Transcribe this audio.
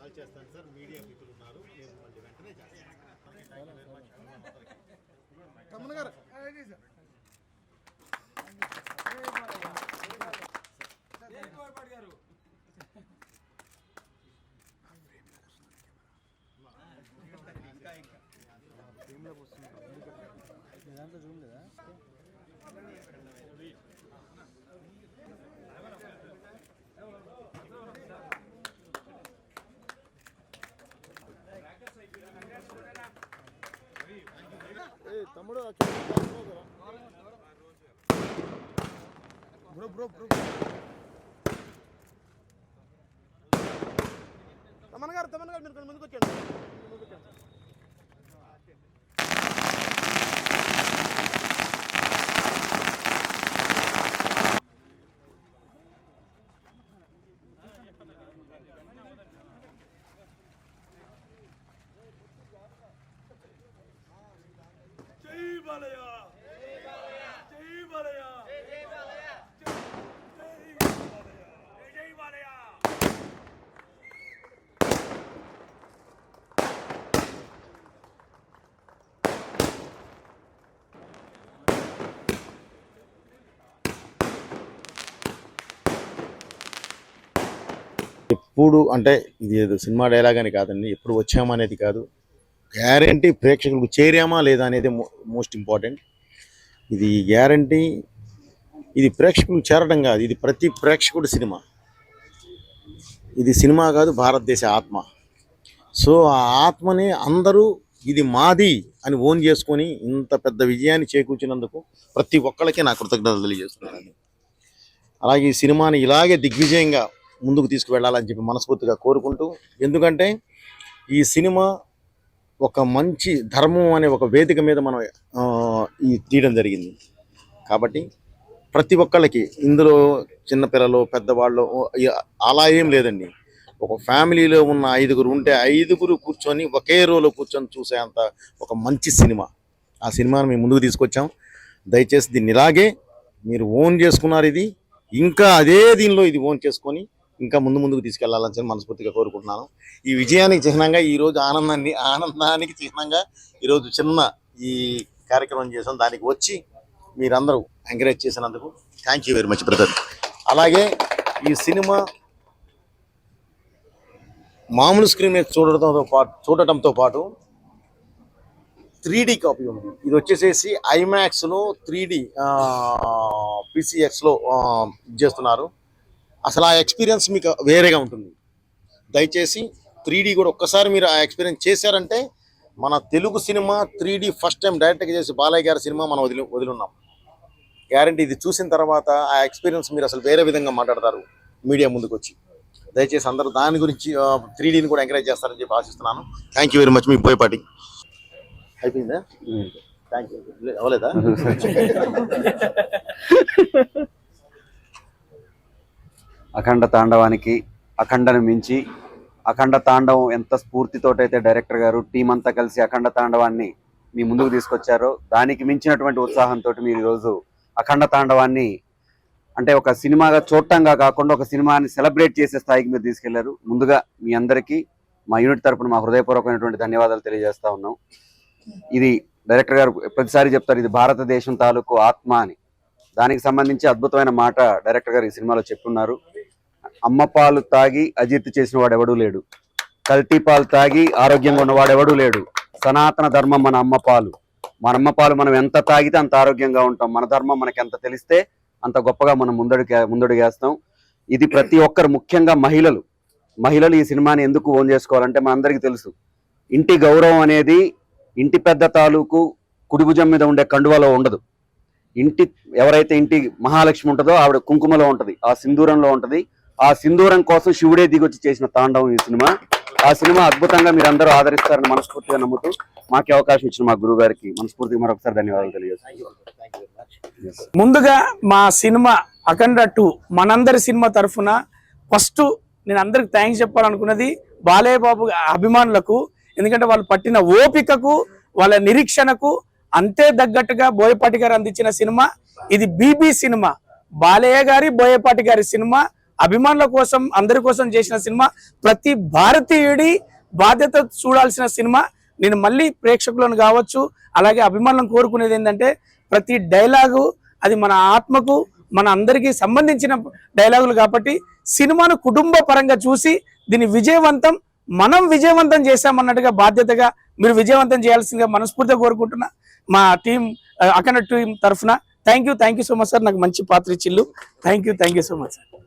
Call చేస్తాను sir. Media మిత్రులు ఉన్నారు, నేను మళ్ళీ వెంటనే చేస్తాను. తమ్ముడు తమన్ గారు మీరు ముందుకు వచ్చాడు. ఎప్పుడు అంటే ఇది ఏదో సినిమా డైలాగ్ అని కాదండి, ఎప్పుడు వచ్చామా అనేది కాదు, గ్యారంటీ ప్రేక్షకులకు చేరామా లేదా అనేది మోస్ట్ ఇంపార్టెంట్. ఇది గ్యారంటీ, ఇది ప్రేక్షకులకు చేరడం కాదు, ఇది ప్రతి ప్రేక్షకుడి సినిమా. ఇది సినిమా కాదు, భారతదేశ ఆత్మ. సో ఆ ఆత్మని అందరూ ఇది మాది అని ఓన్ చేసుకొని ఇంత పెద్ద విజయాన్ని చేకూర్చినందుకు ప్రతి ఒక్కళ్ళకి నా కృతజ్ఞతలు తెలియజేస్తున్నాను. అలాగే ఈ సినిమాని ఇలాగే దిగ్విజయంగా ముందుకు తీసుకువెళ్ళాలని చెప్పి మనస్ఫూర్తిగా కోరుకుంటూ, ఎందుకంటే ఈ సినిమా ఒక మంచి ధర్మం అనే ఒక వేదిక మీద మనం ఈ తీయడం జరిగింది. కాబట్టి ప్రతి ఒక్కళ్ళకి ఇందులో చిన్నపిల్లలు పెద్దవాళ్ళు అలా ఏం లేదండి. ఒక ఫ్యామిలీలో ఉన్న 5గురు ఉంటే 5గురు కూర్చొని ఒకే రోలో కూర్చొని చూసేంత ఒక మంచి సినిమా. ఆ సినిమాని మేము ముందుకు తీసుకొచ్చాం. దయచేసి దీన్ని ఇలాగే మీరు ఓన్ చేసుకున్నారు, ఇది ఇంకా అదే దీనిలో ఇది ఓన్ చేసుకొని ఇంకా ముందుకు తీసుకెళ్లాలని మనస్ఫూర్తిగా కోరుకుంటున్నాను. ఈ విజయానికి చిహ్నంగా ఈరోజు ఆనందానికి చిహ్నంగా ఈరోజు చిన్న ఈ కార్యక్రమం చేసాం. దానికి వచ్చి మీరందరూ ఎంకరేజ్ చేసినందుకు thank you very much brother. అలాగే ఈ సినిమా మామూలు స్క్రీన్ మీద చూడటంతో పాటు 3D కాపీ ఉంది. ఇది వచ్చేసేసి ఐమాక్స్లో 3D PCXలో చేస్తున్నారు. అసలు ఆ ఎక్స్పీరియన్స్ మీకు వేరేగా ఉంటుంది. దయచేసి 3D కూడా ఒక్కసారి మీరు ఆ ఎక్స్పీరియన్స్ చేశారంటే, మన Telugu cinema 3D first time డైరెక్ట్గా చేసి బాలయ్య గారి సినిమా మనం వదిలిన్నాం. గ్యారంటీ ఇది చూసిన తర్వాత ఆ ఎక్స్పీరియన్స్ మీరు అసలు వేరే విధంగా మాట్లాడతారు మీడియా ముందుకు వచ్చి. దయచేసి అందరూ దాని గురించి 3Dని కూడా ఎంకరేజ్ చేస్తారని చెప్పి ఆశిస్తున్నాను. Thank you very much. మీ పోయేపాటి అయిపోయిందా? Thank you. అవ్వలేదా? అఖండ తాండవానికి అఖండను మించి అఖండ తాండవం ఎంత స్ఫూర్తితోటైతే డైరెక్టర్ గారు టీం అంతా కలిసి అఖండ తాండవాన్ని మీ ముందుకు తీసుకొచ్చారో, దానికి మించినటువంటి ఉత్సాహంతో మీరు ఈరోజు అఖండ తాండవాన్ని అంటే ఒక సినిమాగా చూడటంగా కాకుండా ఒక సినిమాని సెలబ్రేట్ చేసే స్థాయికి మీరు తీసుకెళ్లారు. ముందుగా మీ అందరికీ మా యూనిట్ తరపున మా హృదయపూర్వకమైనటువంటి ధన్యవాదాలు తెలియజేస్తా ఉన్నాం. ఇది డైరెక్టర్ గారు ప్రతిసారి చెప్తారు, ఇది భారతదేశం తాలూకు ఆత్మ అని. దానికి సంబంధించి అద్భుతమైన మాట డైరెక్టర్ గారు ఈ సినిమాలో చెప్పున్నారు. అమ్మ పాలు తాగి అజీర్తి చేసిన వాడు ఎవడూ లేడు, కల్తీ పాలు తాగి ఆరోగ్యంగా ఉన్నవాడు ఎవడూ లేడు. సనాతన ధర్మం మన అమ్మ పాలు. మన అమ్మ పాలు మనం ఎంత తాగితే అంత ఆరోగ్యంగా ఉంటాం. మన ధర్మం మనకి ఎంత తెలిస్తే అంత గొప్పగా మనం ముందడుగేస్తాం. ఇది ప్రతి ఒక్కరు, ముఖ్యంగా మహిళలు ఈ సినిమాని ఎందుకు ఓన్ చేసుకోవాలంటే మనందరికీ తెలుసు, ఇంటి గౌరవం అనేది ఇంటి పెద్ద తాలూకు కుడిభుజం మీద ఉండే కండువలో ఉండదు. ఎవరైతే ఇంటి మహాలక్ష్మి ఉంటుందో ఆవిడ కుంకుమలో ఉంటుంది, ఆ సింధూరంలో ఉంటుంది. ఆ సింధూరం కోసం శివుడే దిగొచ్చి చేసిన తాండవం ఈ సినిమా. ఆ సినిమా అద్భుతంగా మీరు అందరూ ఆదరిస్తారని మనస్ఫూర్తిగా నమ్ముతూ మాకు అవకాశం ఇచ్చిన మా గురువు గారికి మనస్ఫూర్తిగా మరొకసారి ధన్యవాదాలు తెలియజేస్తాను. ముందుగా మా సినిమా అఖండ 2 మనందరి సినిమా తరఫున ఫస్ట్ నేను అందరికి థ్యాంక్స్ చెప్పాలనుకున్నది బాలయ్య బాబు అభిమానులకు. ఎందుకంటే వాళ్ళు పట్టిన ఓపికకు, వాళ్ళ నిరీక్షణకు అంతే తగ్గట్టుగా బోయపాటి గారు అందించిన సినిమా ఇది. బీబీ సినిమా, బాలయ్య గారి బోయపాటి గారి సినిమా అభిమానుల కోసం అందరి కోసం చేసిన సినిమా, ప్రతి భారతీయుడి బాధ్యత చూడాల్సిన సినిమా. నేను మళ్ళీ ప్రేక్షకులను కావచ్చు అలాగే అభిమానులను కోరుకునేది ఏంటంటే ప్రతి డైలాగు అది మన ఆత్మకు మన అందరికీ సంబంధించిన డైలాగులు కాబట్టి సినిమాను కుటుంబ పరంగా చూసి దీన్ని మనం విజయవంతం చేశామన్నట్టుగా బాధ్యతగా మీరు విజయవంతం చేయాల్సిందిగా మనస్ఫూర్తిగా కోరుకుంటున్నా మా టీం అఖండ టీం తరఫున. Thank you so much sir, నాకు మంచి పాత్ర ఇచ్చిల్లు. Thank you so much sir.